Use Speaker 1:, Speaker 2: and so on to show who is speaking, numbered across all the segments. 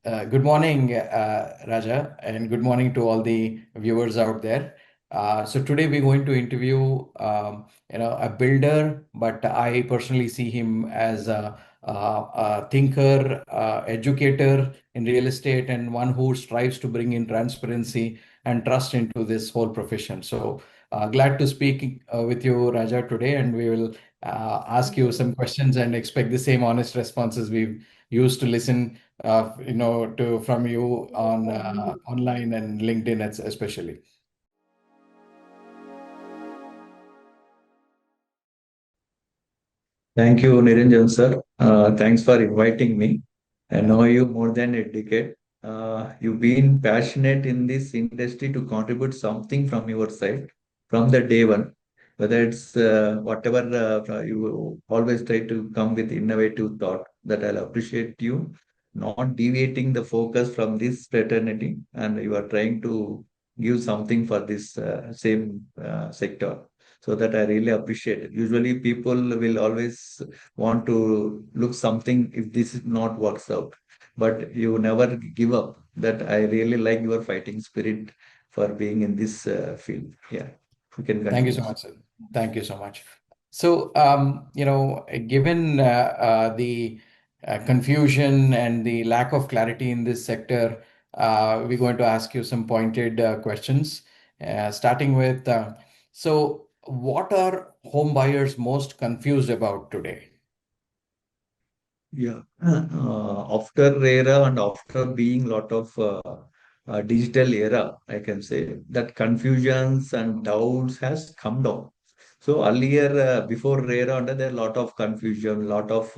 Speaker 1: Good morning, Raja, and good morning to all the viewers out there. So today we're going to interview, a builder, but I personally see him as a thinker, educator in real estate, and one who strives to bring in transparency and trust into this whole profession. So glad to speak with you, Raja, today, and we will ask you some questions and expect the same honest responses we've used to listen to from you on online and LinkedIn especially.
Speaker 2: Thank you, Niranjan sir. Thanks for inviting me. I know you more than a decade. You've been passionate in this industry to contribute something from your side from the day one. Whether it's whatever you always try to come with innovative thought that I'll appreciate you not deviating the focus from this fraternity and you are trying to give something for this same sector. So that I really appreciate it. Usually people will always want to look something if this is not works out. But you never give up. That I really like your fighting spirit for being in this field. Yeah, you can
Speaker 1: Thank you
Speaker 2: continue.
Speaker 1: so much, sir. Thank you so much. So, given the confusion and the lack of clarity in this sector, we're going to ask you some pointed questions, starting with, so what are home buyers most confused about today?
Speaker 2: Yeah. After RERA and after being lot of digital era, I can say that confusions and doubts has come down. So earlier, before RERA, under there, lot of confusion, lot of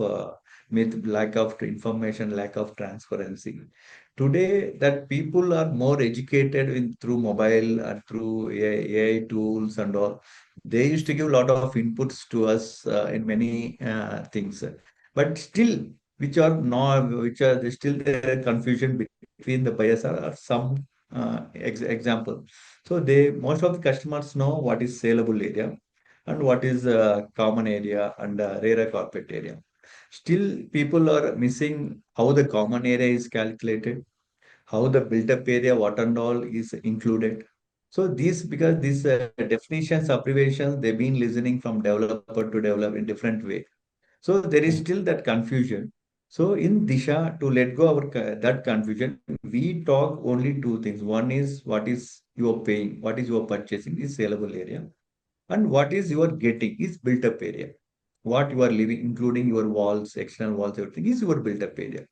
Speaker 2: myth, lack of information, lack of transparency. Today, that people are more educated through mobile and through AI tools and all. They used to give a lot of inputs to us in many things. But still, which are still the confusion between the buyers are some example. So they most of the customers know what is saleable area and what is common area and RERA corporate area. Still, people are missing how the common area is calculated, how the built-up area, what and all is included. So these, because these definitions, abbreviations, they've been listening from developer to developer in different way. So there is still that confusion. So in Disha, to let go that confusion, we talk only two things. One is what is you are paying, what is you are purchasing is saleable area, and what is you are getting is built up area. What you are living, including your walls, external walls, everything is your built up area.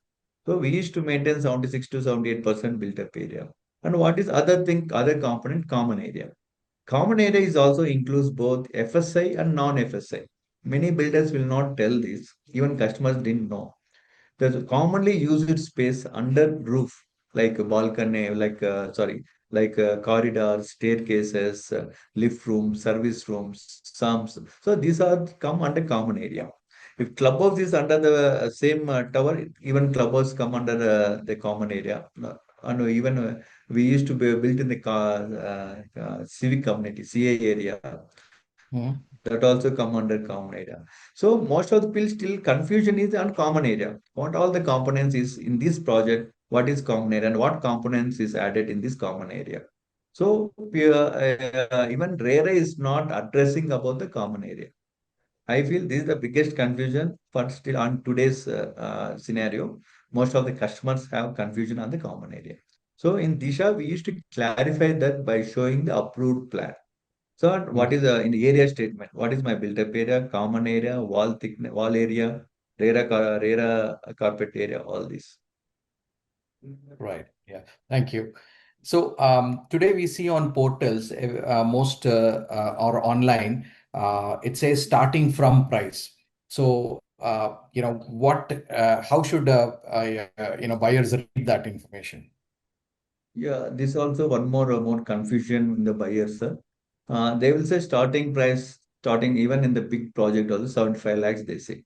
Speaker 2: So we used to maintain 76 to 78% built up area. And what is other thing, other component, common area. Common area is also includes both FSI and non-FSI. Many builders will not tell this. Even customers didn't know. There's a commonly used space under roof, like a balcony, like corridors, staircases, lift rooms, service rooms, sums. So these are come under common area. If clubhouse is under the same tower, even clubhouse come under the common area. And even we used to be built in the civic community, CA area.
Speaker 1: Hmm.
Speaker 2: That also come under common area. So most of the people still confusion is on common area. What all the components is in this project, what is common area and what components is added in this common area. So even RERA is not addressing about the common area. I feel this is the biggest confusion, but still on today's scenario, most of the customers have confusion on the common area. So in Disha, we used to clarify that by showing the approved plan. So what is in the area statement? What is my built-up area, common area, wall thickness, wall area, RERA carpet area, all this.
Speaker 1: Right. Yeah. Thank you. So today we see on portals, most or online, it says starting from price. So how should buyers read that information?
Speaker 2: Yeah, this also one more confusion in the buyers. They will say starting price, starting even in the big project also 75 lakhs, they say.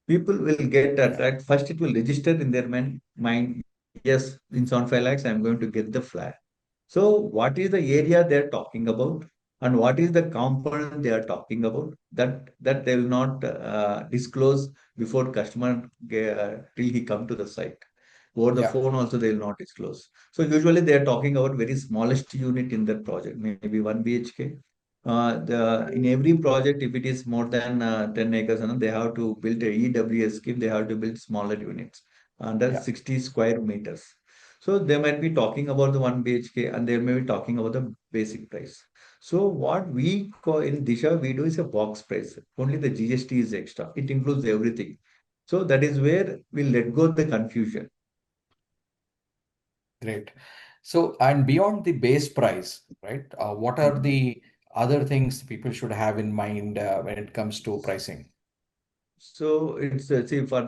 Speaker 2: People will get
Speaker 1: Yeah.
Speaker 2: attract. First, it will register in their mind. Yes, in 75 lakhs, I'm going to get the flat. So, what is the area they're talking about, and what is the component they are talking about? That they will not disclose before customer till he come to the site. Over the
Speaker 1: Yeah,
Speaker 2: phone also they will not disclose. So usually they are talking about very smallest unit in their project, maybe 1 BHK. In every project, if it is more than 10 acres, they have to build a EWS scheme. They have to build smaller units under
Speaker 1: yeah,
Speaker 2: 60 square meters. So they might be talking about the 1 BHK and they may be talking about the basic price. So what we call in Disha, we do is a box price. Only the GST is extra. It includes everything. So that is where we let go the confusion.
Speaker 1: great. So, and beyond the base price, right? What are
Speaker 2: Mhm.
Speaker 1: the other things people should have in mind when it comes to pricing?
Speaker 2: So it's see for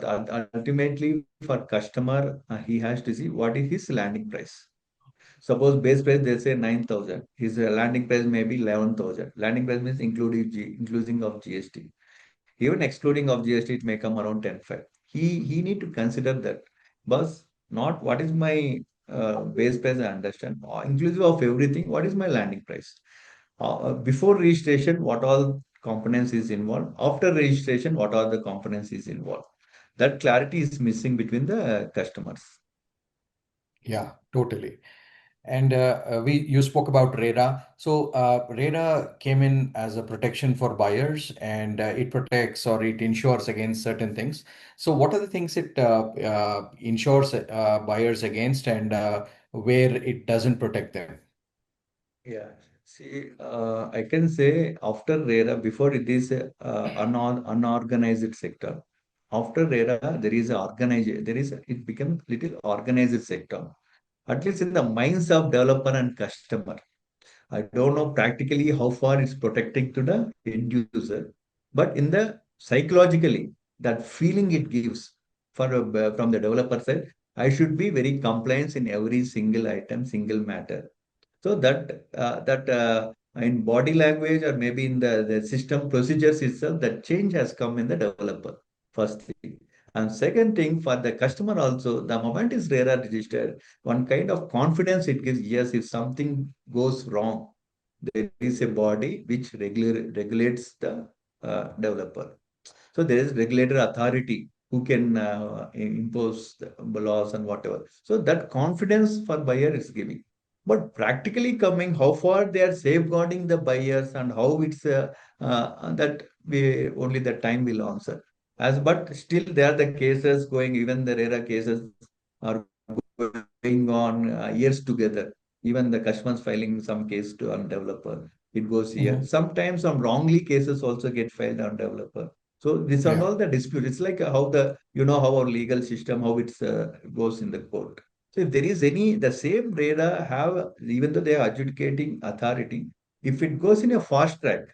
Speaker 2: ultimately for customer, he has to see what is his landing price. Suppose base price they say 9,000. His landing price may be 11,000. Landing price means including of GST. Even excluding of GST, it may come around 10.5. He need to consider that. But not what is my base price, I understand. Inclusive of everything, what is my landing price? Before registration, what all components is involved? After registration, what are the components is involved? That clarity is missing between the customers.
Speaker 1: Yeah, totally. And we you spoke about RERA. So RERA came in as a protection for buyers, and it protects or it insures against certain things. So what are the things it insures buyers against, and where it doesn't protect them?
Speaker 2: Yeah. See, I can say after RERA, before it is unorganized sector. After RERA, there is a organized, it became little organized sector. At least in the minds of developer and customer. I don't know practically how far it's protecting to the end user, but in the psychologically, that feeling it gives from the developer side, I should be very compliant in every single item, single matter. So that in body language or maybe in the system procedures itself, that change has come in the developer, first thing. And second thing, for the customer also, the moment is RERA registered, one kind of confidence it gives, yes, if something goes wrong, there is a body which regulates the developer. So there is regulatory authority who can impose the laws and whatever. So that confidence for buyer is giving. But practically coming, how far they are safeguarding the buyers and how it's that we only the time will answer. As but still there are the cases going, even the RERA cases are going on years together. Even the customers filing some case to on developer, it goes here.
Speaker 1: Mhm.
Speaker 2: Sometimes some wrongly cases also get filed on developer. So these are
Speaker 1: Yeah,
Speaker 2: all the dispute. It's like how the how our legal system how it's goes in the court. So if there is any the same RERA have even though they are adjudicating authority, if it goes in a fast track,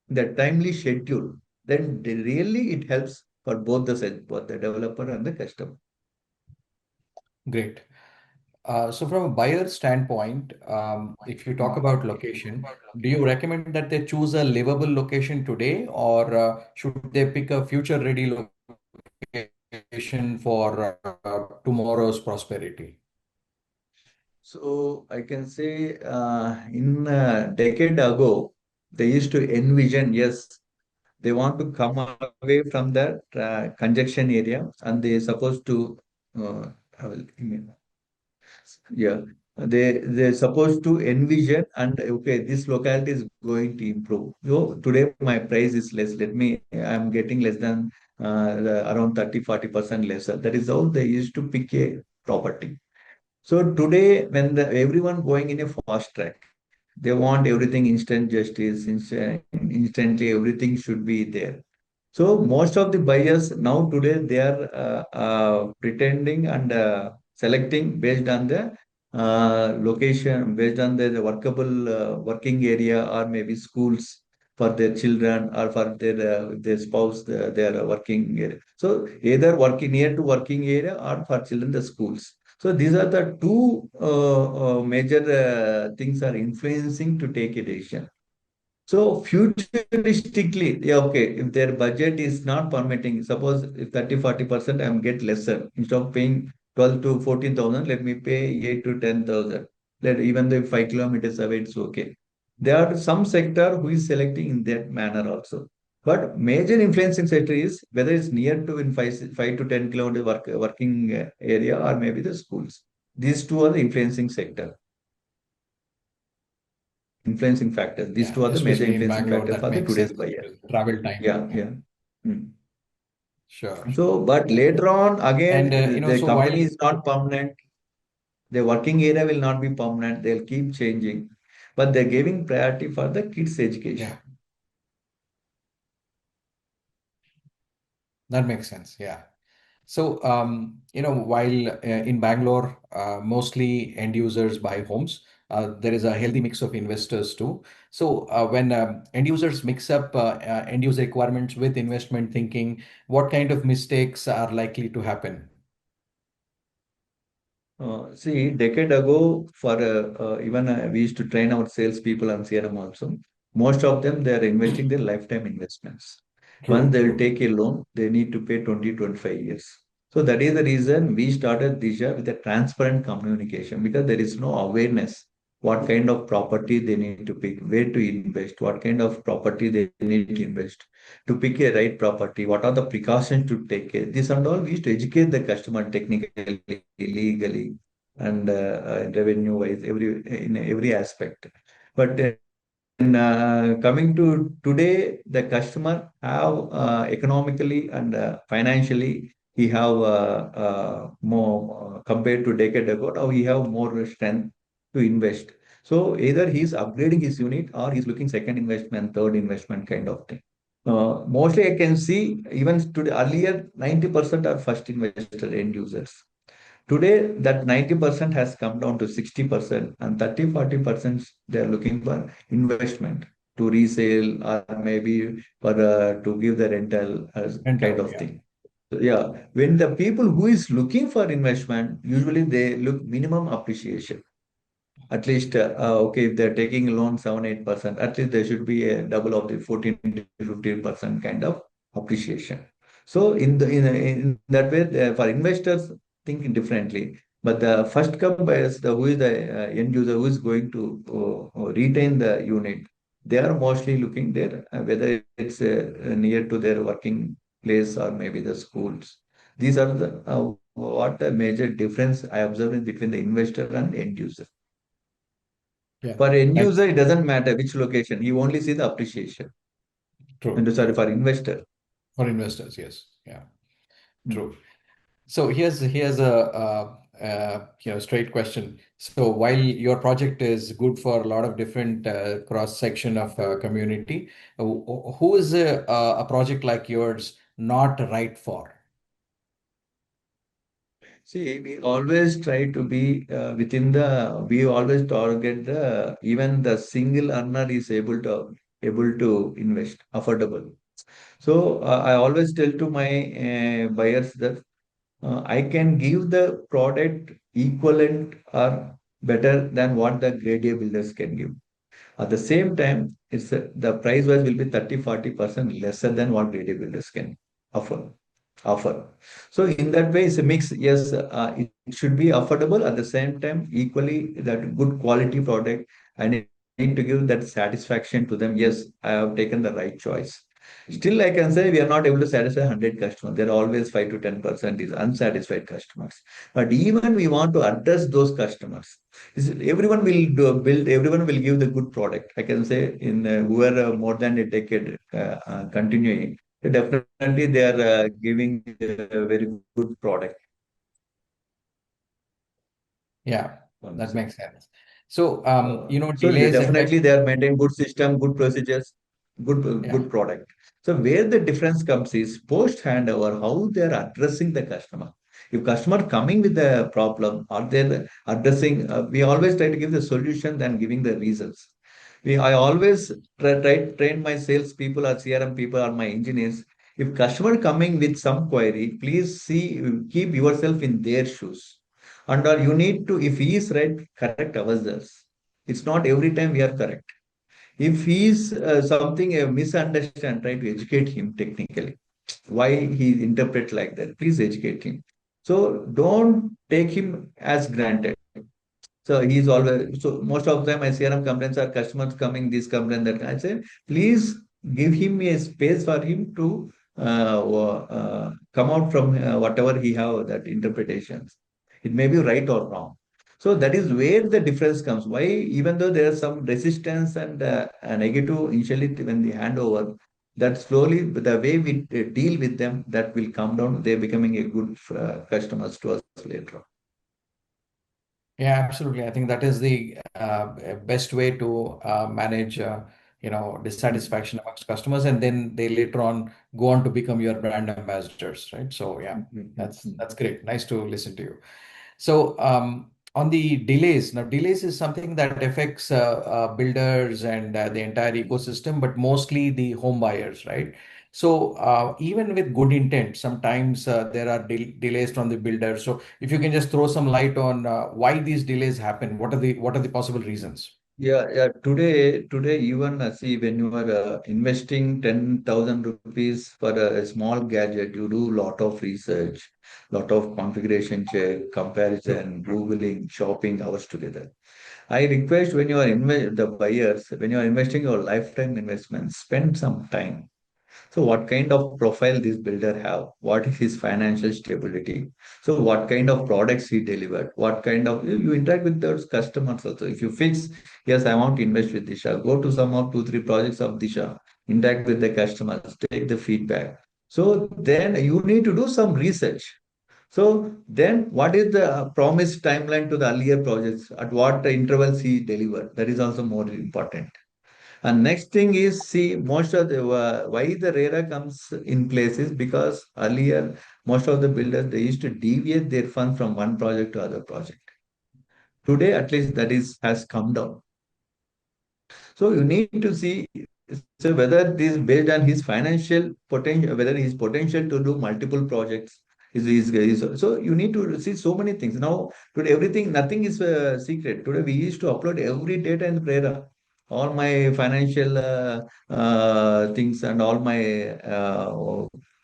Speaker 2: the timely schedule, then really it helps for both the sides, both the developer and the customer.
Speaker 1: great. So from a buyer standpoint, if you talk about location, do you recommend that they choose a livable location today, or should they pick a future-ready location for tomorrow's prosperity?
Speaker 2: So I can say in a decade ago, they used to envision, yes, they want to come away from the congestion area and they supposed to, I will, yeah, they're supposed to envision and okay, this locality is going to improve. So today my price is less. I'm getting less than around 30-40% lesser. That is how they used to pick a property. So today, when everyone going in a fast track, they want everything instant justice, instantly everything should be there. So most of the buyers now today they are pretending and selecting based on the location, based on the workable working area or maybe schools for their children or for their spouse, their working area. So either working near to working area or for children the schools. So these are the two major things are influencing to take a decision. So futuristically, yeah, okay, if their budget is not permitting, suppose if 30-40% I'm get lesser, instead of paying 12 to 14,000, let me pay 8 to 10,000. Let even though 5 kilometers away, it's okay. There are some sector who is selecting in that manner also. But major influencing sector is whether it's near to in 5 to 10 kilometer working area or maybe the schools. These two are the influencing sector, influencing factors. These
Speaker 1: Yeah,
Speaker 2: two are the major
Speaker 1: especially in
Speaker 2: influencing
Speaker 1: Bangalore,
Speaker 2: factor
Speaker 1: that
Speaker 2: for the
Speaker 1: makes
Speaker 2: today's
Speaker 1: sense
Speaker 2: buyer.
Speaker 1: because travel time.
Speaker 2: Yeah,
Speaker 1: Yeah,
Speaker 2: yeah. Hmm.
Speaker 1: sure.
Speaker 2: So, but later on,
Speaker 1: And
Speaker 2: again, the
Speaker 1: so while
Speaker 2: company is not permanent. The working area will not be permanent. They'll keep changing, but they're giving priority for the kids' education.
Speaker 1: yeah, that makes sense. Yeah. So, while in Bangalore, mostly end users buy homes, there is a healthy mix of investors too. So, when end users mix up end user requirements with investment thinking, what kind of mistakes are likely to happen?
Speaker 2: See, decade ago, for even we used to train our salespeople on CRM also. Most of them, they are investing their lifetime investments. Once
Speaker 1: True,
Speaker 2: they will
Speaker 1: true.
Speaker 2: take a loan, they need to pay 20, 25 years. So that is the reason we started Disha with a transparent communication because there is no awareness what kind of property they need to pick, where to invest, what kind of property they need to invest to pick a right property, what are the precautions to take care. This and all we used to educate the customer technically, legally, and revenue wise, in every aspect. But coming to today, the customer have economically and financially he have more compared to decade ago. Now he have more strength to invest. So either he's upgrading his unit or he's looking second investment, third investment kind of thing. Mostly I can see even today earlier 90% are first investor end users. Today, that 90% has come down to 60% and 30-40% they are looking for investment to resale or maybe for to give the rental as kind
Speaker 1: Rental,
Speaker 2: of
Speaker 1: yeah.
Speaker 2: thing. So, yeah, when the people who is looking for investment, usually they look minimum appreciation. At least, okay, if they're taking a loan 7-8%, at least there should be a double of the 14 to 15% kind of appreciation. So in that way, for investors thinking differently, but the first come buyers, who is the end user who is going to retain the unit, they are mostly looking there, whether it's near to their working place or maybe the schools. These are the what the major difference I observed in between the investor and end user.
Speaker 1: Yeah.
Speaker 2: For end
Speaker 1: And
Speaker 2: user, it doesn't matter which location. You only see the appreciation.
Speaker 1: true,
Speaker 2: And sorry,
Speaker 1: true.
Speaker 2: for investor.
Speaker 1: For investors, yes. Yeah,
Speaker 2: Hmm.
Speaker 1: true. So here's a straight question. So while your project is good for a lot of different cross section of community, who is a project like yours not right for?
Speaker 2: See, we always try to be we always target even the single earner is able to invest affordable. So I always tell to my buyers that I can give the product equivalent or better than what the grade A builders can give. At the same time, the price wise will be 30-40% lesser than what grade A builders can offer. offer. So in that way, it's a mix. Yes, it should be affordable at the same time, equally that good quality product. I need to give that satisfaction to them. Yes, I have taken the right choice. Still, I can say we are not able to satisfy 100 customers. There are always 5 to 10% is unsatisfied customers. But even we want to address those customers. Everyone will build, everyone will give the good product. I can say in who are more than a decade continuing, definitely they are giving a very good product.
Speaker 1: Yeah, that
Speaker 2: Also.
Speaker 1: makes sense. So
Speaker 2: So they
Speaker 1: delays
Speaker 2: definitely
Speaker 1: affect.
Speaker 2: they are maintaining good system, good procedures,
Speaker 1: Yeah,
Speaker 2: good product. So where the difference comes is post handover, how they are addressing the customer. If customer coming with a problem, are they addressing? We always try to give the solution than giving the reasons. I always train my sales people or CRM people or my engineers. If customer coming with some query, please keep yourself in their shoes. And or you need to, if he is right, correct ourselves. It's not every time we are correct. If he is something a misunderstand, try to educate him technically. Why he interpret like that? Please educate him. So don't take him as granted. So he's always so most of the time I CRM complaints are customers coming this complaint that I say please give him a space for him to come out from whatever he have that interpretations. It may be right or wrong. So that is where the difference comes. Why, even though there is some resistance and a negative initially when they hand over, that slowly the way we deal with them, that will come down. They're becoming a good customers to us later on.
Speaker 1: Yeah, absolutely. I think that is the best way to manage, dissatisfaction amongst customers, and then they later on go on to become your brand ambassadors, right? So yeah, that's great. Nice to listen to you. So, on the delays, now delays is something that affects builders and the entire ecosystem, but mostly the home buyers, right? So, even with good intent, sometimes there are delays from the builder. So, if you can just throw some light on why these delays happen, what are the possible reasons?
Speaker 2: Yeah. Today, even see when you are investing 10,000 rupees for a small gadget, you do lot of research, lot of configuration check,
Speaker 1: True.
Speaker 2: comparison, Googling, shopping hours together. I request when you are the buyers, when you are investing your lifetime investment, spend some time. So what kind of profile this builder have? What is his financial stability? So what kind of products he delivered? What kind of you interact with those customers also. If you fix, yes, I want to invest with Disha, go to some of two, three projects of Disha, interact with the customers, take the feedback. So then you need to do some research. So then what is the promised timeline to the earlier projects? At what intervals he delivered? That is also more important. And next thing is, see, most of the why the RERA comes in place is because earlier most of the builders they used to deviate their fund from one project to other project. Today, at least that is has come down. So you need to see so whether this based on his financial potential, whether his potential to do multiple projects is so you need to see so many things. Now today everything nothing is secret. Today we used to upload every data in RERA, all my financial things and all my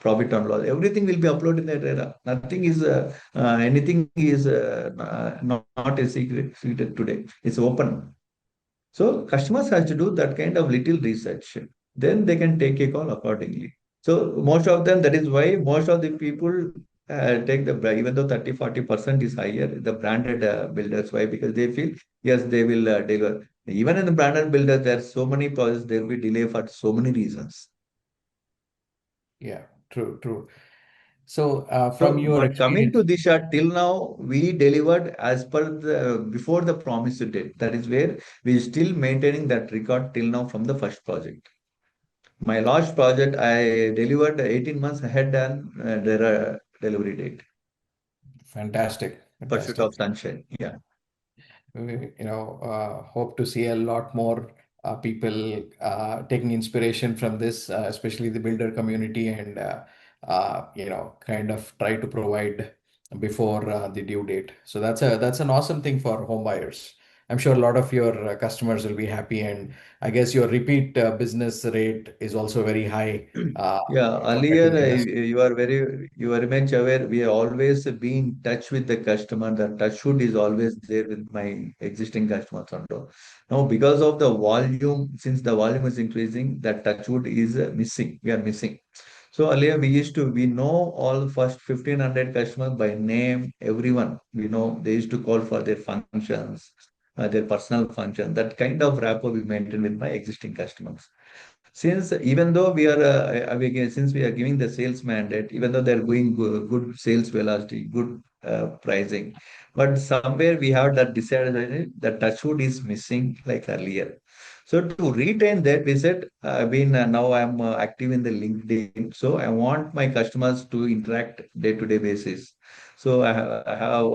Speaker 2: profit and loss. Everything will be uploaded in the RERA. Nothing is anything is not a secret today. It's open. So customers has to do that kind of little research. Then they can take a call accordingly. So most of them, that is why most of the people take the even though 30-40% is higher, the branded builders. Why? Because they feel, yes, they will deliver. Even in the branded builders, there are so many projects, there will be delay for so many reasons.
Speaker 1: Yeah, true, true. So, from
Speaker 2: So,
Speaker 1: your
Speaker 2: but coming to
Speaker 1: experience,
Speaker 2: Disha, till now, we delivered as per the before the promised date. That is where we still maintaining that record till now from the first project. My last project, I delivered 18 months ahead than their delivery date.
Speaker 1: fantastic,
Speaker 2: Pursuit
Speaker 1: fantastic.
Speaker 2: of Sunshine. Yeah.
Speaker 1: We, hope to see a lot more people taking inspiration from this, especially the builder community, and kind of try to provide before the due date. So that's an awesome thing for home buyers. I'm sure a lot of your customers will be happy, and I guess your repeat business rate is also very high
Speaker 2: Yeah,
Speaker 1: compared to
Speaker 2: earlier
Speaker 1: the industry.
Speaker 2: you are very much aware. We always be in touch with the customer. The touch wood is always there with my existing customers and all. Now, because of the volume, since the volume is increasing, that touch wood is missing. We are missing. So earlier we know all first 1,500 customers by name, everyone. We know they used to call for their functions, their personal function. That kind of rapport we maintain with my existing customers. Since even though since we are giving the sales mandate, even though they're going good sales velocity, good pricing, but somewhere we have that disadvantage that touchwood is missing like earlier. So to retain that, we said, now I'm active in the LinkedIn. So I want my customers to interact day-to-day basis. So I have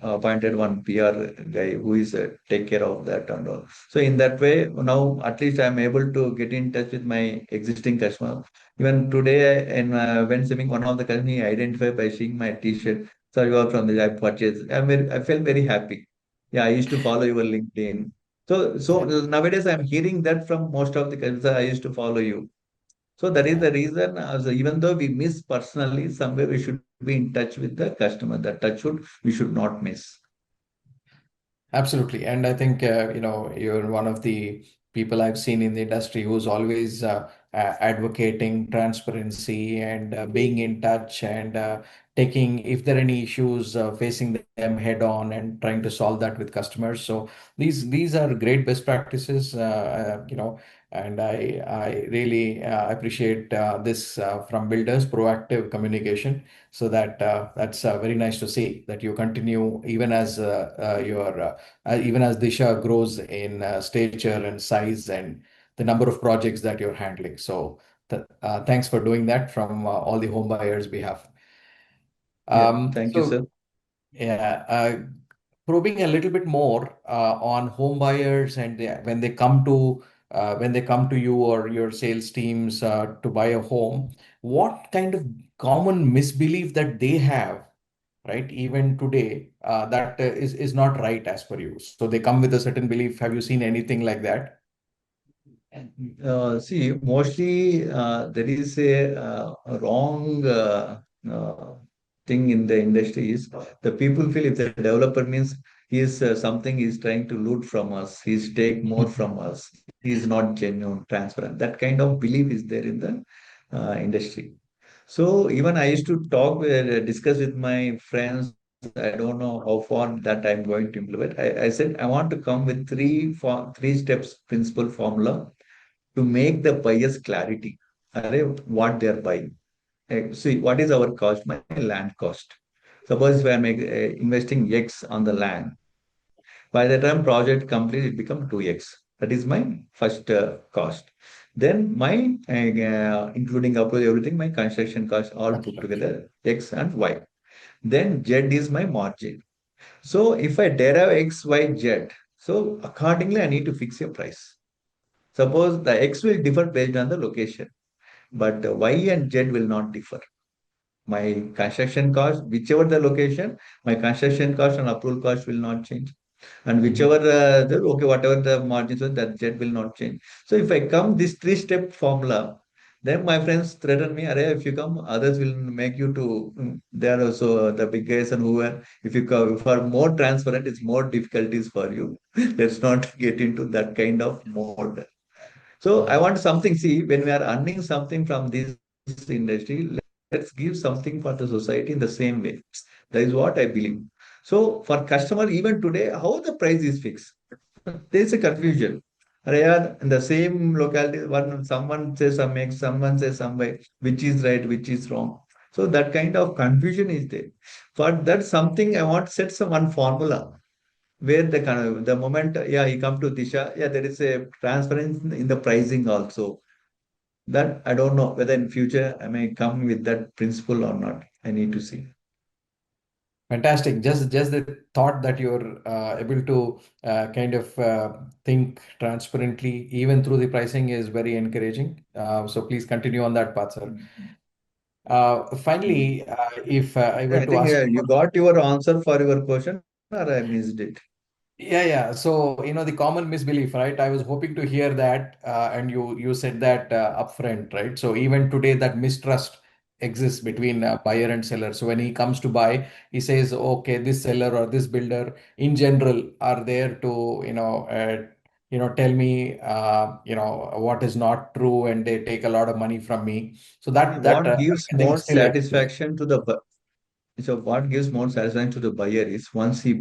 Speaker 2: appointed one PR guy who is take care of that and all. So in that way, now at least I'm able to get in touch with my existing customer. Even today, and when seeing one of the company identify by seeing my T-shirt, so you are from the I purchased. I felt very happy. Yeah, I used to follow your LinkedIn. So
Speaker 1: Yeah,
Speaker 2: nowadays I'm hearing that from most of the customers. I used to follow you. So that is
Speaker 1: yeah.
Speaker 2: the reason. So even though we miss personally, somewhere we should be in touch with the customer. That touch would we should not miss.
Speaker 1: Absolutely. And I think, you're one of the people I've seen in the industry who's always advocating transparency and being in touch and taking, if there are any issues, facing them head on and trying to solve that with customers. So these are great best practices, and I really appreciate this from builders, proactive communication. So that's very nice to see that you continue even as your even as Disha grows in stature and size and the number of projects that you're handling. So thanks for doing that from all the home buyers' behalf.
Speaker 2: Yeah, thank you,
Speaker 1: So
Speaker 2: sir.
Speaker 1: yeah, probing a little bit more on home buyers and when they come to you or your sales teams to buy a home, what kind of common misbelief that they have, right? Even today, that is not right as per you. So they come with a certain belief. Have you seen anything like that?
Speaker 2: See, mostly there is a wrong thing in the industry is the people feel if the developer means he is something he's trying to loot from us, he's take more from us, he is not genuine, transparent. That kind of belief is there in the industry. So even I used to discuss with my friends. I don't know how far that I'm going to implement. I said I want to come with three steps principle formula to make the buyers clarity. What they are buying. See, what is our cost? My land cost. Suppose if I am investing X on the land, by the time project complete, it become 2X. That is my first cost. Then my, including approach, everything, my construction cost all put
Speaker 1: Construction.
Speaker 2: together, X and Y. Then Z is my margin. So if I derive X, Y, Z, so accordingly I need to fix a price. Suppose the X will differ based on the location, but Y and Z will not differ. My construction cost, whichever the location, my construction cost and approval cost will not change. And
Speaker 1: Mhm.
Speaker 2: whichever, whatever the margins are, that Z will not change. So if I come this three-step formula, then my friends threaten me, "Arey, if you come, others will make you to, they are also the big guys and who are, if you come for more transparent, it's more difficulties for you. Let's not get into that kind of mode." So I want something, see, when we are earning something from this industry, let's give something for the society in the same way. That is what I believe. So for customer, even today, how the price is fixed? There is a confusion. Are in the same locality, someone says some X, someone says some way, which is right, which is wrong. So that kind of confusion is there. For that something I want to set some one formula where the kind of the moment, yeah, he come to Disha, yeah, there is a transparency in the pricing also. That I don't know whether in future I may come with that principle or not. I need to see.
Speaker 1: Fantastic. Just the thought that you're able to kind of think transparently, even through the pricing, is very encouraging. So please continue on that path, sir.
Speaker 2: Mhm. Mhm.
Speaker 1: Finally, if I were
Speaker 2: I
Speaker 1: to
Speaker 2: think
Speaker 1: ask you,
Speaker 2: you got your answer for your question, or I missed it.
Speaker 1: yeah, yeah. So, the common misbelief, right? I was hoping to hear that, and you said that upfront, right? So even today, that mistrust exists between buyer and seller. So when he comes to buy, he says, "Okay, this seller or this builder, in general, are there to, tell me, what is not true, and they take a lot of money from me." So
Speaker 2: See,
Speaker 1: that
Speaker 2: what
Speaker 1: I
Speaker 2: gives
Speaker 1: think
Speaker 2: more
Speaker 1: still exists.
Speaker 2: satisfaction to the so what gives more satisfaction to the buyer is once he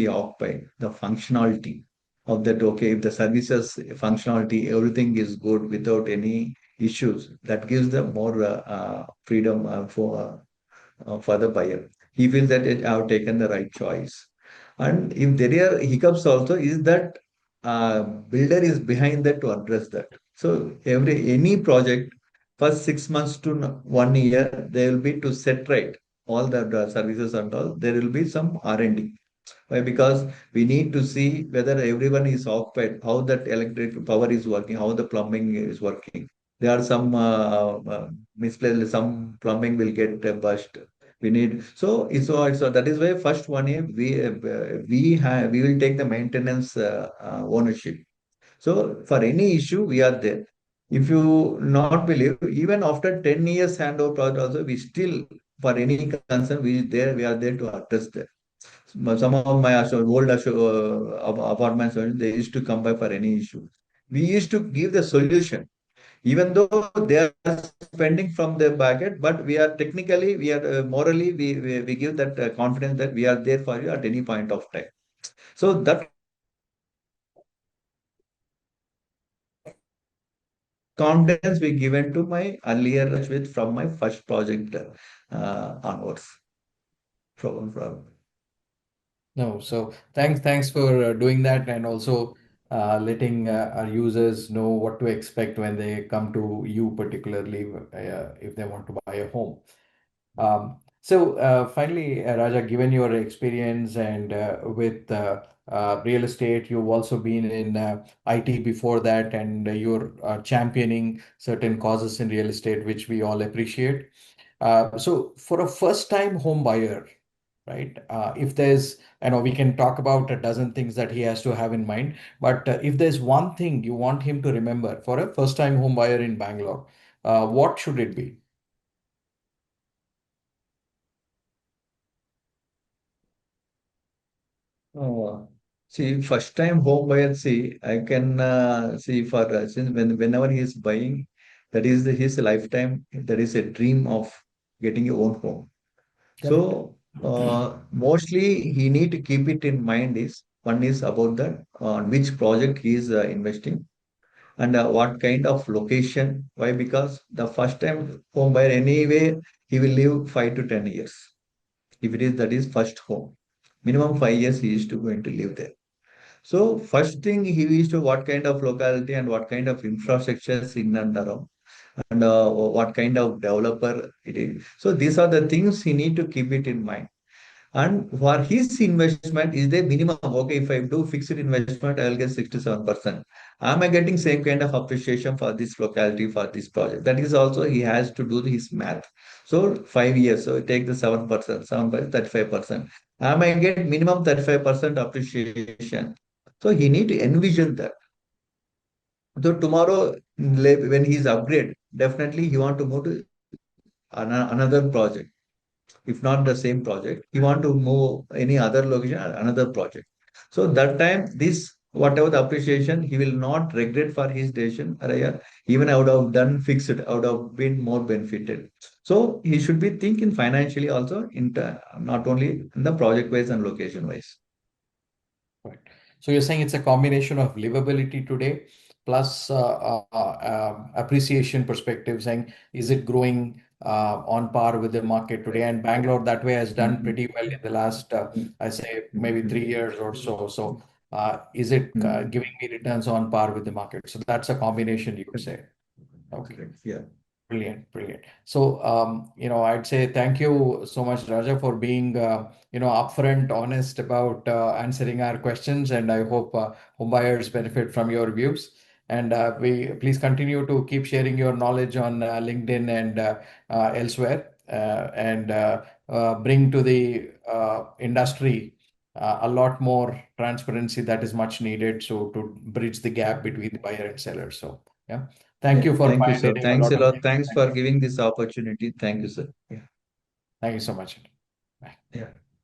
Speaker 2: occupy the functionality of that. Okay, if the services functionality, everything is good without any issues, that gives them more freedom for the buyer. He feels that I have taken the right choice. And if there are hiccups also, is that builder is behind that to address that. So any project, first 6 months to 1 year, there will be to set right all the services and all. There will be some R&D. Why? Because we need to see whether everyone is occupied, how that electric power is working, how the plumbing is working. There are some misplaced, some plumbing will get burst. We need so that is why first 1 year we will take the maintenance ownership. So for any issue we are there. If you not believe, even after 10 years handover project also, we still for any concern we are there to address that. Some of my old apartments, they used to come by for any issue. We used to give the solution, even though they are spending from their budget, but we are technically, we are morally, we give that confidence that we are there for you at any point of time. So that confidence we given to my earlier with from my first project onwards. From
Speaker 1: No, so thanks for doing that, and also letting our users know what to expect when they come to you, particularly if they want to buy a home. Finally, Raja, given your experience and with real estate, you've also been in IT before that, and you're championing certain causes in real estate, which we all appreciate. So, for a first-time home buyer, right? If there's, I know we can talk about a dozen things that he has to have in mind, but if there's one thing you want him to remember for a first-time home buyer in Bangalore, what should it be?
Speaker 2: Oh, see, first time home buyer, see, I can see for since whenever he is buying, that is his lifetime, that is a dream of getting your own home.
Speaker 1: Correct.
Speaker 2: So mostly he need to keep it in mind is one is about that on which project he is investing and what kind of location. Why? Because the first time home buyer anyway, he will live 5 to 10 years. If it is that is first home, minimum 5 years he is to going to live there. So first thing he is to what kind of locality and what kind of infrastructures in and around and what kind of developer it is. So these are the things he need to keep it in mind. And for his investment, is the minimum? Okay, if I do fixed investment, I will get 67%. Am I getting same kind of appreciation for this locality, for this project? That is also he has to do his math. So 5 years, so take the 7%, 7 35%. Am I get minimum 35% appreciation? So he need to envision that. So tomorrow, when he's upgrade, definitely he want to move to another project. If not the same project, he want to move any other location, another project. So that time, this whatever the appreciation, he will not regret for his decision. Or, yeah, even I would have done fixed, I would have been more benefited. So he should be thinking financially also, not only in the project wise and location wise.
Speaker 1: Right. So you're saying it's a combination of livability today plus appreciation perspective, saying is it growing on par with the market today? And Bangalore that way has done pretty well in the last, I say, maybe 3 years or so. So is it giving me returns on par with the market? So that's a combination, you would say. Okay.
Speaker 2: Correct. Yeah.
Speaker 1: Brilliant, brilliant. So, I'd say thank you so much, Raja, for being, upfront, honest about answering our questions, and I hope home buyers benefit from your views. And we please continue to keep sharing your knowledge on LinkedIn and elsewhere, and bring to the industry a lot more transparency that is much needed. So to bridge the gap between the buyer and seller. So, yeah. Thank
Speaker 2: Yeah.
Speaker 1: you for
Speaker 2: Thank you, sir.
Speaker 1: pioneering a
Speaker 2: Thanks
Speaker 1: lot
Speaker 2: a
Speaker 1: of
Speaker 2: lot.
Speaker 1: things.
Speaker 2: Thanks for giving this opportunity. Thank you, sir. Yeah.
Speaker 1: Thank you so much. Bye.
Speaker 2: Yeah.